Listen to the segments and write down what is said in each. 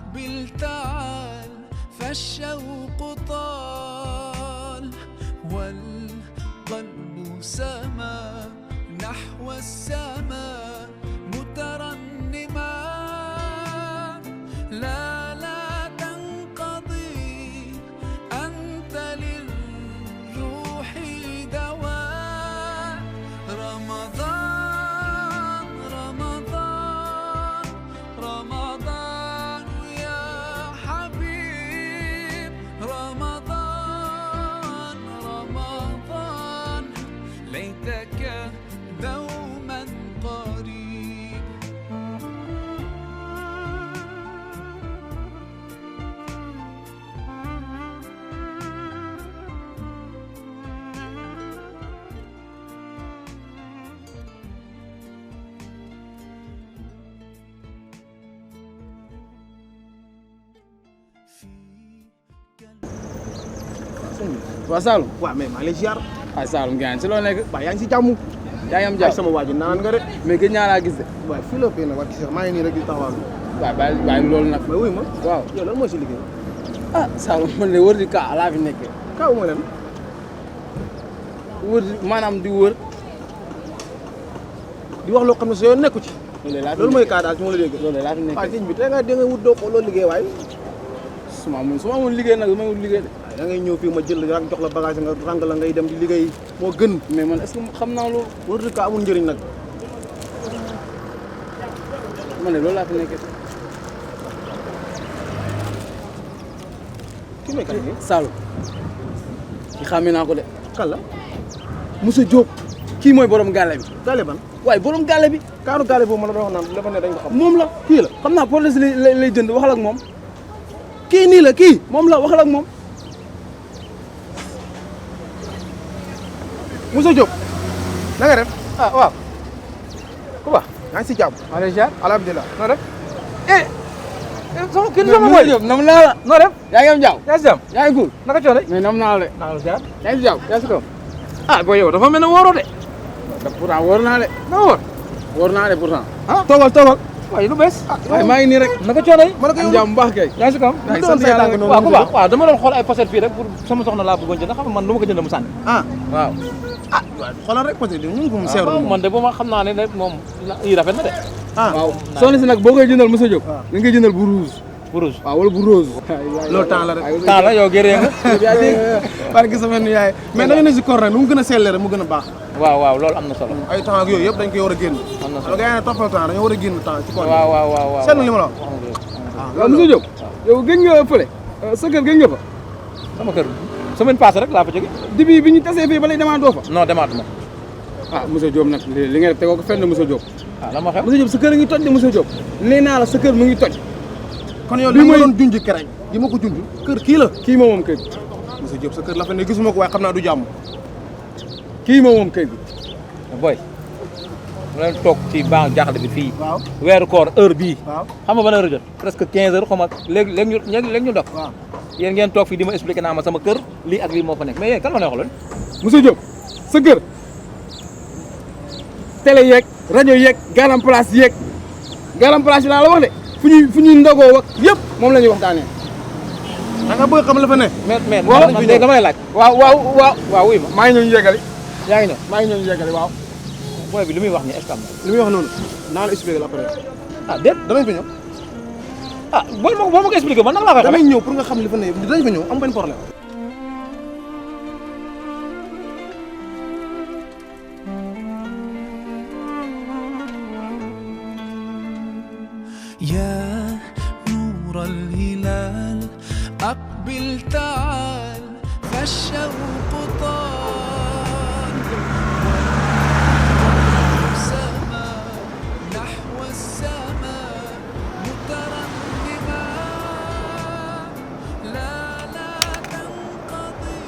أقبل تعال فالشوق طال والقلب سما نحو السماء مترنما لا لا تنقضي أنت للروح دواء رمضان رمضان رمضان يا حبيب رمضان رمضان ليتك دوما قريب waa Saloum. waaw mais maa ngi lay ziar. ah Saloum gars si loo nekk. waaw yaa ngi si jàmm. yaa ngi am jàmm sama waa ji naan nga de. mais gëj naa laa gis de. waaw fii la fii nag waa maa ngi nii rek di taxawal. waaw bàyyi loolu nag. mais wuy ma. waaw yow lan mooy si liggéey. ah Saloum man de wër di kaa laa fi nekkee. kaw mooy lan. wër di maanaam di wër. di wax loo xam ne sa yoon nekku ci. loolu mooy kaa daal ci ma la dégg. loolu laa fi nekkee waaw sëñ bi tey nga da nga wut doo ko loolu liggéey waaye. su ma amoon liggéey nag damay wut liggéey de. da ngay ñëw fii ma jël rek jox la bagage nga ràng la ngay dem di liggéey moo gën. mais man est-ce que xam naa loolu. wër di kaa amul njëriñ nag. man de loolu laa fi nekkee. ki may kan nii. Saloum. ki xàmmee naa ko de. kan la. Moussa Diop. kii mooy borom gàlle bi. gàlle ban. waaye borom gàlle bi. kaaru gàlle boobu ma la doon wax naan dafa ne dañ ko xam. moom la kii la xam naa police lay jënd waxal ak moom. kii nii la kii moom la waxal ak moom. Moussa Diop. na nga def. ah waaw. ku baax. yaa ngi si jàmm. maa ngi ziar. alhamdulilah. noo def. sama kii sama boy nam naa la. noo def. yaa ngi am jàmm. yaa ngi si jàmm. yaa ngi cool. naka coono. mais nam naa la de. naa la ziar. yaa ngi si jàmm. yaa si kaw. ah booy yow dafa mel ne wóoroo de. pourtant wóor naa de. dama wóor. wóor naa de pourtant. ah toogal. waaye lu bees. waaye maa ngi nii rek. naka coono yi. ma ne ko yow am jàmm bu baax kay. yaa ngi si kaw. yaa ngi sant yàlla rek. waaw ku baax. waaw dama doon xool ay pochette fii rek pour sama soxna laa bëggoon jënd xam nga man lu ma ko jënd mu sànni. ah waaw. ah waaw xoolal rek parce que ñu ngi ko mu seeru. man de bu ma xam naa ne rek moom yi rafet na de. ah waaw soxna si nag boo koy jëndal Moussa Diop. da ngay jëndal bu rouge. bu rouge waaw wala bu rose. loolu temps la rek. temps la yow gëree nga. yaa dégg. parce que sama nu yaay mais da nga ne si koor rek lu mu gën a sellee rek mu gën a baax. waaw loolu am na solo. ay temps ak yooyu yëpp dañ koy war a génn. am na solo gars yi ne toppal temps dañoo war a génn temps ci koor. waaw seetlu li ma la wax. waaw Moussa Diop. yow gëj nga fële. sa kër gëj nga fa. sama kër semaine passée rek laa fa jóge. dibi bi ñu tasee fii ba lay demaatoo fa. non demaatuma. ah Moussa Diop nag li nga def tegoo ko fenn Moussa Diop. ah la ma xew Moussa Diop sa kër a ngi toj de Moussa Diop. nee naa la sa kër mu ngi toj. kon yow li ma doon junj kereñ yi ma ko junj kër kii la. kii moom kër gi. Moussa Diop sa kër la fa ne gisuma ko waaye xam naa du jàmm. kii moom kër gi. boy mu leen toog ci banc jaaxle bi fii. waaw weeru koor heure bii. waaw xam nga ban heure jot presque 15 heures xaw ma léegi ñu dog. waaw yéen ngeen toog fii di ma expliqué naa ma sama kër lii ak lii moo fa nekk mais yéen kan la neexaloon. Moussa Diop sa kër télé yeeg rajo yeeg garam place yeeg garam place yi laa la wax de fu ñuy ndogoo ak yëpp moom la ñuy waxtaanee. da nga bëgg xam la fa ne. mais waaw man léegi dama lay laaj. waaw wuy ma maa ngi ñëw ñu yeggali. yaa ngi ñëw maa ngi ñëw ñu yeggali waaw. booy bi li muy wax nii est-ce que am na. li muy wax noonu naa la expliqué la après. ah déet danañ fa ñëw. ah boo ma ko expliqué man naka laa koy damay xamee. ñëw pour nga xam li fa ne dinañ fa ñëw am benn problème. يا نور الهلال أقبل تعال فالشوق طال والسماء نحو السماء مترنما لا لا تنقضي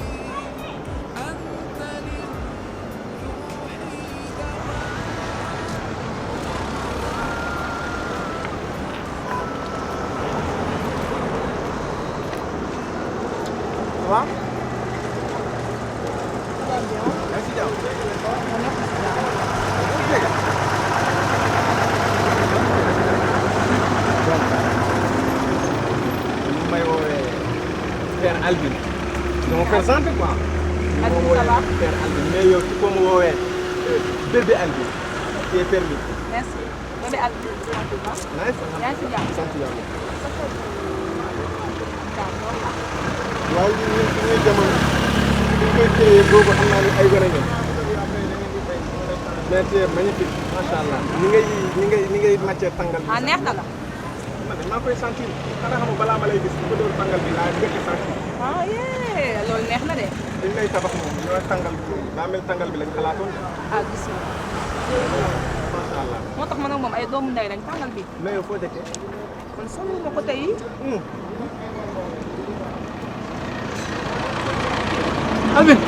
أنت للروح دواء waaw. père Albin. C'est mon père centre quoi. Albin, ça va? Père Albin. Mais yo, tu peux me voir bébé Albin. Qui est permis. Merci. Bébé Albin, tranquillement. Nice. Yaa ngi si jàmm. Sant yàlla. D'accord. waaw ñun jamono ñu koy téye boobu xam naa ne ay gone ngeen. mais c'est magnifique macha allah ni ngay màccee tàngal bi. Ah neex na la. man de maa koy sentir xanaa xam nga balaa ma lay gis bu ko doon tàngal bi laa njëkk a sentir. Ah yee loolu neex na de. liñ lay tabax moom ñoo tàngal bi daa mel tàngal bi lañ xalaatoon de. Ah gis nga. macha allah. moo tax man ak moom ay doomu ndey lañ tàngal bi. mais yow foo dëkkee. man solo ma ko tey. Albin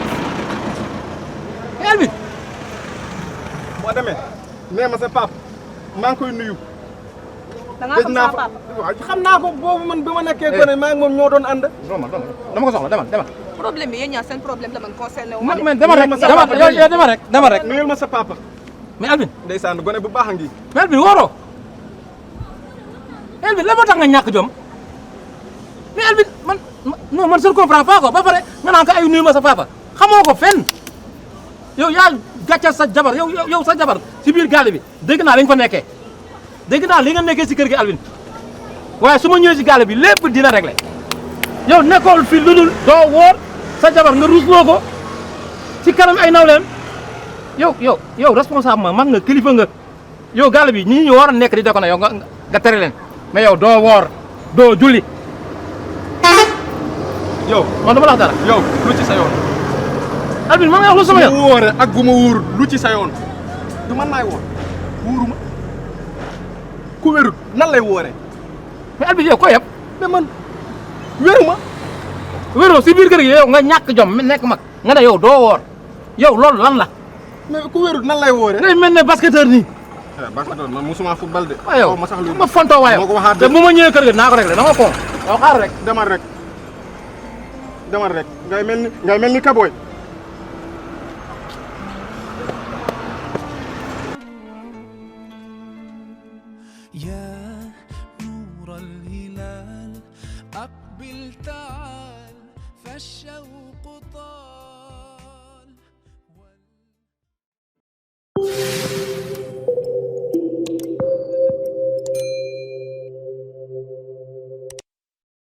Albin boo demee nee ma sa pap maa ngi koy nuyu. da ngaa xam sama papa. waaw xam naa ko boobu man bi ma nekkee gone maa ngi moom ñoo doon ànd. dama ko soxla demal problème bi yéen ñaar seen problème la man concerné wu man ma. man dama rek nuyul ma sa papa. mais Albin ndeysaan gone bu baax a ngi. mais Albin wóoroo Albin la moo tax nga ñàkk jom mais Albin non man je ne comprends pas quoi ba pare nga naan ko ay nuyu ma sa papa xamoo ko fenn yow yaa gàccal sa jabar yow sa jabar si biir gaale bi dégg naa li nga fa nekkee dégg naa li nga nekkee si kër gi Albin waaye su ma ñëwee si gaale bi lépp dina réglé yow nekkool fi lu dul doo wóor sa jabar nga ruusloo ko si kanam ay nawleen yow responsable ma mag nga kilifa nga yow gaale bi ñii ñu war a nekk di deko na yow nga tere leen mais yow doo woor doo julli yow man dama la wax dara yow lu ci sa yoon. Albin man nga wax lu sama yoon bu wóore ak bu ma wóor lu ci sa yoon du man maay woor wóoruma ku wérut nan lay wooree. mais Albin yow ko yëpp mais man wéruma. wéroo si biir kër gi yow nga ñàkk jom nekk mag nga ne yow doo woor yow loolu lan la mais ku wérut nan lay wooree. ngay mel ne basketteur nii basketball man musuma football de. waaw yow ma sax lu ma fontoo waaye moo ko waxaat te bu ma ñëwee kër ga naa ko réglé dama ko yow xaar rek demal rek ngay mel ni kaboy. يا نور الهلال أقبل تعال فالشوق